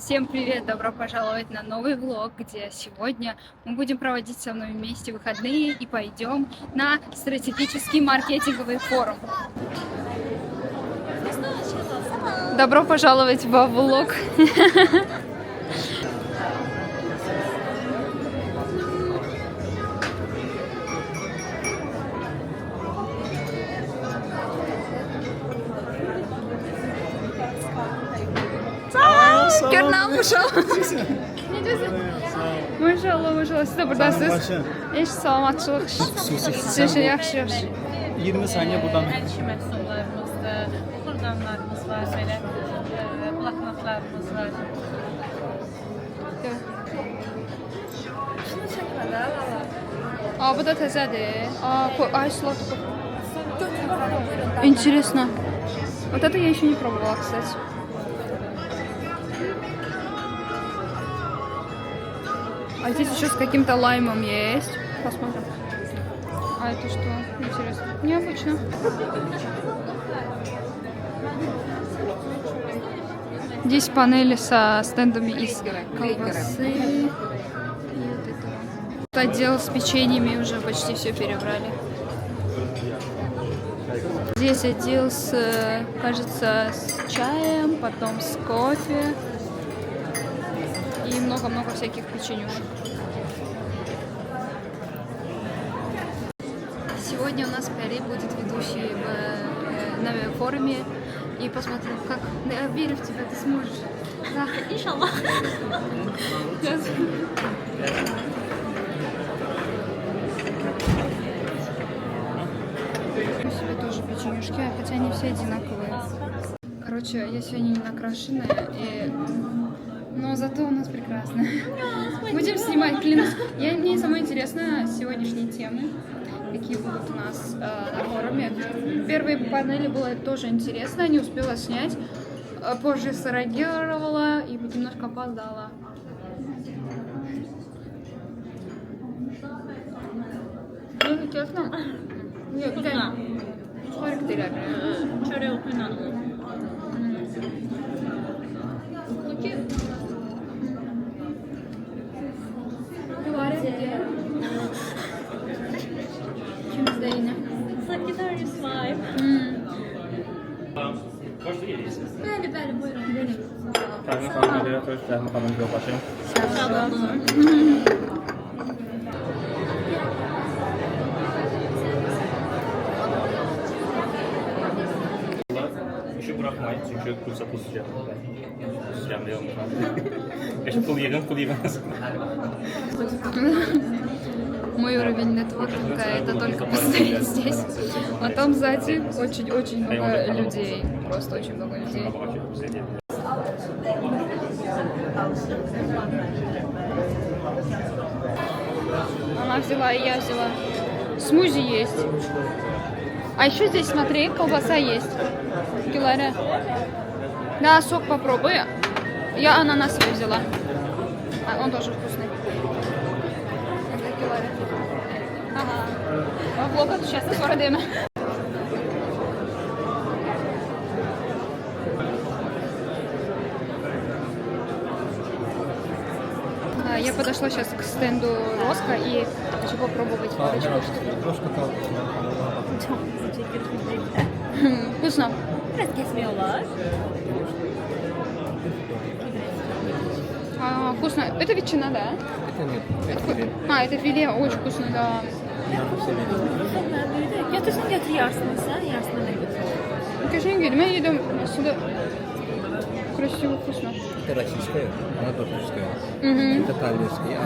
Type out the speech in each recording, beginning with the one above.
Всем привет! Добро пожаловать на новый влог, где сегодня мы будем проводить со мной вместе выходные и пойдем на стратегический маркетинговый форум. Добро пожаловать во влог! Кернам ушел. Maşallah, siz de buradasınız. İş, salamatçılıq. Sizin yaxşı. 20 saniye buradan. El işi məhsullarımızdır, kurdanlarımız var, belə bloknotlarımız var. Şunu çəkmə də, valla. Bu da təzədir. Ay, сладко. Интересно. Вот это я еще не пробовала, кстати. А здесь еще с каким-то лаймом есть. Посмотрим. А это что? Интересно. Необычно. Здесь панели со стендами из колбасы. И вот этого. Тут отдел с печеньями уже почти все перебрали. Здесь отдел с, кажется, с чаем, потом с кофе. И много-много всяких печенюшек. Сегодня у нас Пяри будет ведущей на форуме. И посмотрим, как... Я верю в тебя, ты сможешь. Да, иншаллах. У себя тоже печенюшки, хотя они все одинаковые. Короче, я сегодня не накрашенная, но зато у нас прекрасно. Будем снимать, клянусь. Мне самое интересно сегодняшние темы, какие будут у нас на форуме. Первые панели было тоже интересно, не успела снять. Позже среагировала и немножко опоздала. Ну, честно? Нет, Вкусно. Характер. Çörək otu ilə olur. İkimiz de yine. Sagittarius vibe. Bəli, buyurun. Xanım moderator, Zəhmə xanım yoldaşım. Sağ olun. İşi bırakmayın çünkü kursa pul sıcaq. Sıcaq deyil olmaz. Yaşa pul yığın. Мой уровень нетворкинга это только постоять здесь. А там сзади очень-очень много людей. Просто очень много людей. Она взяла, и я взяла. Смузи есть. А еще здесь, смотри, колбаса есть. Киларе. Да, сок попробуй. Я ананас взяла. Он тоже вкусный. Это киларе. Ага. Влог это сейчас на Свородеме. Я подошла сейчас к стенду Роско и хочу попробовать парочку. Вкусно. Biraz kesmiyorlar. Вкусно. Это ветчина, да? Это нет, это филе. Это филе, очень вкусно, да. Götürsün götür yarısını sen, yarısını da götür. Конечно, не я еду сюда. Красиво, вкусно. Это российская, она турецкая. Угу. Это таллинские,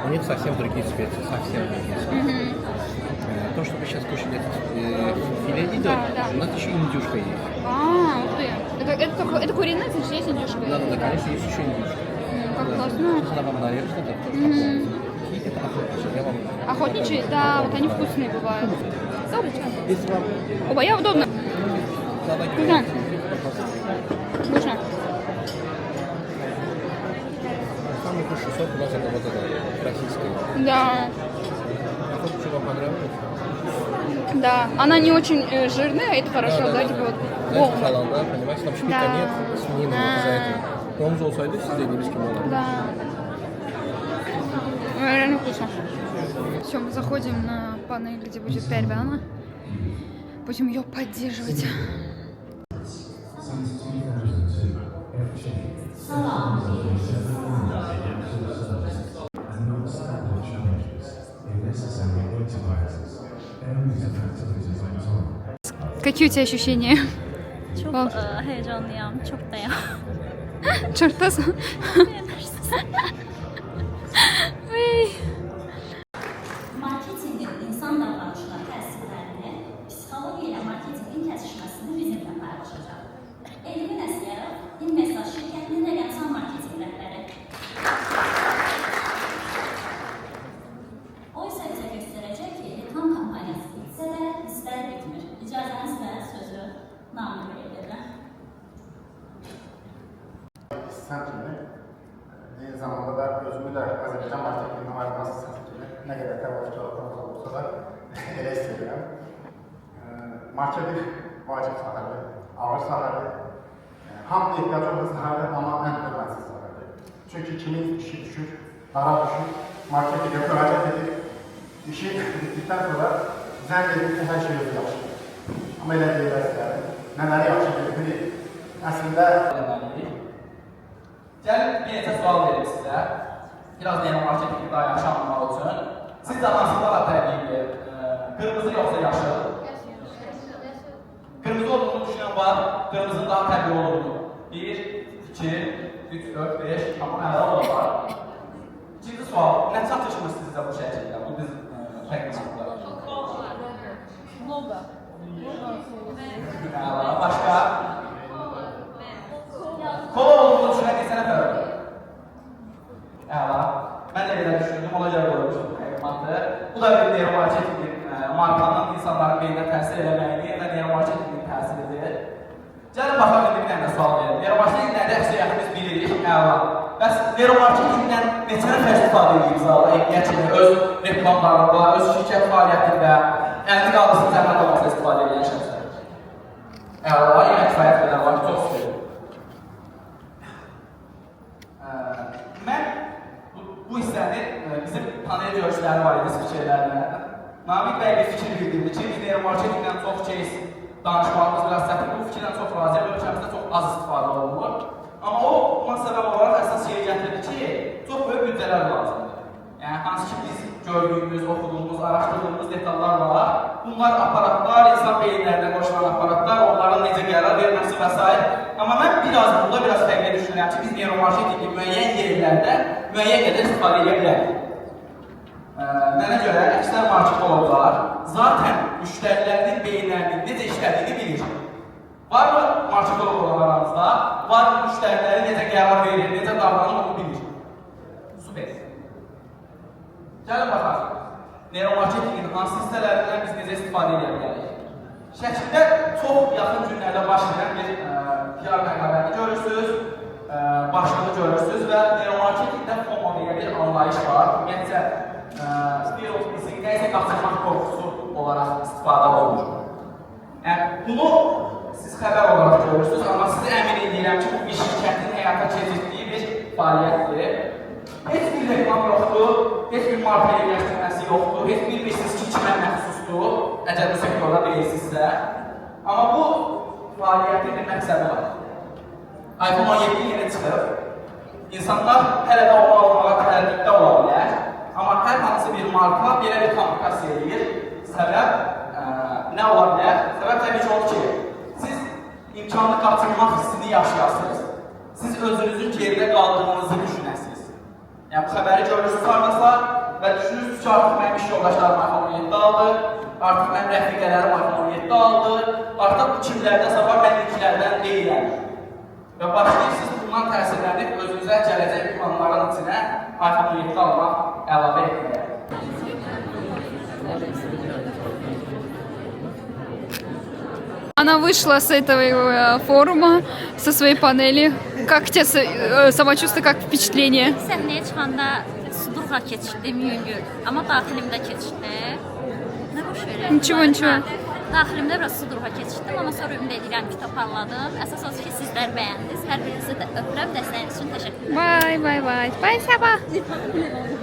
у них совсем другие специи, совсем другие специи. То, что вы сейчас кушали, это филе идет, Да. у нас еще индюшка есть. Ух ты. Это куриная, значит, есть индюшка? Да, конечно, есть еще индюшка. Как классно. Сейчас она вам нарежет, это тоже такое. И это охотничьи. Я вам... Охотничьи, да, вот они вкусные бывают. Если вам... Оба, я удобно. Давайте. Да. Вкусно. Самый худший сок у нас это вот это, российское. Да. Охотничьи вам понравилось? Да. Она не очень жирная, это хорошо, да, типа вот. Знаете, халал, да, понимаете, там шпика Да. нет, свинины, вот из-за этого. Mikronuz olsaydı siz dediğiniz gibi olardı. Да. Реально вкусно. Все, мы заходим на панель, где будет Первяна. Будем ее поддерживать. Какие у тебя ощущения? Çok Bak. heyecanlıyım, çok da ya. Çortasın. Marketingin insan davranışına təsirlərini, psixologiya ilə marketingin kəsişməsini bizimlə paylaşacaq. Elvin Əsgərov, Investors şirkətinin rəqəmsal marketing rəhbəri. O isə bizə göstərəcək ki, reklam kampaniyası bitsə də hisslər bitmir. İcazənizlə sözü Namiqə edirəm. Sen kimi, eyni zamanda da özümü də Azərbaycan marketinqin ayrılması kimi nə qədər təvazökarlıqlarımız olsa da elə istəyirəm. Marketing vacib sahədir, ağır sahədir, hamı ehtiyacı olan sahədir, amma ən hörmətsiz sahədir. Çünki kimin işi düşür, ara düşür, marketingə müraciət edir, işi bitdikdən sonra zəng edir ki, hər şey özü yaxşı. Amma elə deyirlər, nələri yaxşı bilir, əslində Gəlin bir neçə sual verim sizə. Biraz neyromarketingi daha yaxşı anlamaq üçün. Sizcə hansında da təbii qırmızı yoxsa yaşıl? Qırmızı olduğunu düşünən var, qırmızının daha təbii olduğunu. 1, 2, 3, 4, 5, amma əla da var. İkinci sual, nə çatışmır sizcə bu şəkildə, bu biz təqdimatlar? Logo. Əla, başqa? Kola olduğunu düşünən neçə nəfər var? Əla. Mən də belə düşündüm, ona görə qoymuşum təqdimatı. Bu da bir neyromarketingin markanın insanların beyninə təsir eləməyini və neyromarketingin təsiridir. Gəlin baxaq indi bir dənə sual verin. Neyromarketing nədir? Əksəriyyətimiz bilirik. Əla. Bəs neyromarketingdən neçə nəfər istifadə edirik zala? Əgər kimi öz reklamlarında, öz şirkət fəaliyyətində, əlini qaldırsın zəhmət olmasa istifadə edən şəxslər. Əla, yəni kifayət qədər var, çox istəyirəm. Mən bu hissəni bizim panel görüşləri var idi, fikirlərlə. Namiq bəy bir fikir bildirdi ki, biz neyromarketingdən çox case danışmağımız biraz çətindir. Bu fikirdən çox razıyam, ölkəmizdə çox az istifadə olunur. Amma o, buna səbəb olaraq əsas şey gətirdi ki, çox böyük büdcələr lazımdır. Yəni, hansı ki biz gördüyümüz, oxuduğumuz, araşdırdığımız detallar var. Bunlar aparatlar, insan beyinlərinə qoşulan aparatlar, onların necə qərar verməsi və s. Amma mən burada biraz fərqli düşünürəm ki, biz neyromarketingi müəyyən yerlərdə müəyyən qədər istifadə edə bilərik. Mənə görə əksər marketologlar zaten müştərilərinin beyinlərinin necə işlədiyini bilir. Var mı marketolog olan aranızda? Var mı müştəriləri necə qərar verir, necə davranır, onu bilir. Süper. Gəlin baxaq. Neyromarketingin hansı hissələrindən biz necə istifadə edə bilərik? Şəkildə çox yaxın günlərdə baş verən bir PR məqalərini görürsünüz, başlığı görürsünüz və neyromarketingdə FOMO deyə bir anlayış var. Ümumiyyətcə, fear of missing, nəysə qaçırmaq qorxusu olaraq istifadə olunur. Bunu siz xəbər olaraq görürsünüz, amma sizi əmin edirəm ki, bu bir şirkətin həyata keçirdiyi bir fəaliyyətdir. Heç bir reklam yoxdur, heç bir marka yerləşdirməsi yoxdur, heç bilmirsiniz ki, kimə məxsusdur, əgər bu sektorda deyilsinizsə. Amma bu fəaliyyətin bir məqsədi var. iPhone 17 yeni çıxıb, insanlar hələ də onu almağa tərəddüddə ola bilər, amma hər hansı bir marka belə bir kommunikasiya edir. Səbəb nə ola bilər? Səbəb təbii ki, odur ki, siz imkanı qaçırmaq hissini yaşayasınız, siz özünüzün geridə qaldığınızı düşünəsiniz. Yəni, bu xəbəri görürsünüz haradasa və düşünürsünüz ki, artıq mənim iş yoldaşlarım iPhone 17 aldı, artıq mənim rəfiqələrim iPhone 17 aldı, artıq bu kimlərdəsə var, mən ilklərdən deyiləm. Və başlayırsınız bundan təsirlənib özünüzə gələcək planların içinə iPhone 17 almaq əlavə etməyə. Она вышла с этого форума, со своей панели. Как тебе самочувствие, как впечатление? Səhnəyə çıxanda suduqla keçirdim, yüngül. Amma daxilimdə keçirdi. Nə boş verir? Nичего, ничего. Daxilimdə biraz sudruğa keçdim, amma sonra ümid edirəm ki, toparladım. Əsas odur ki, sizlər bəyəndiniz. Hər birinizi də öpürəm, dəstəyiniz üçün təşəkkür edirəm. Bye bye bye. Bye Sabah.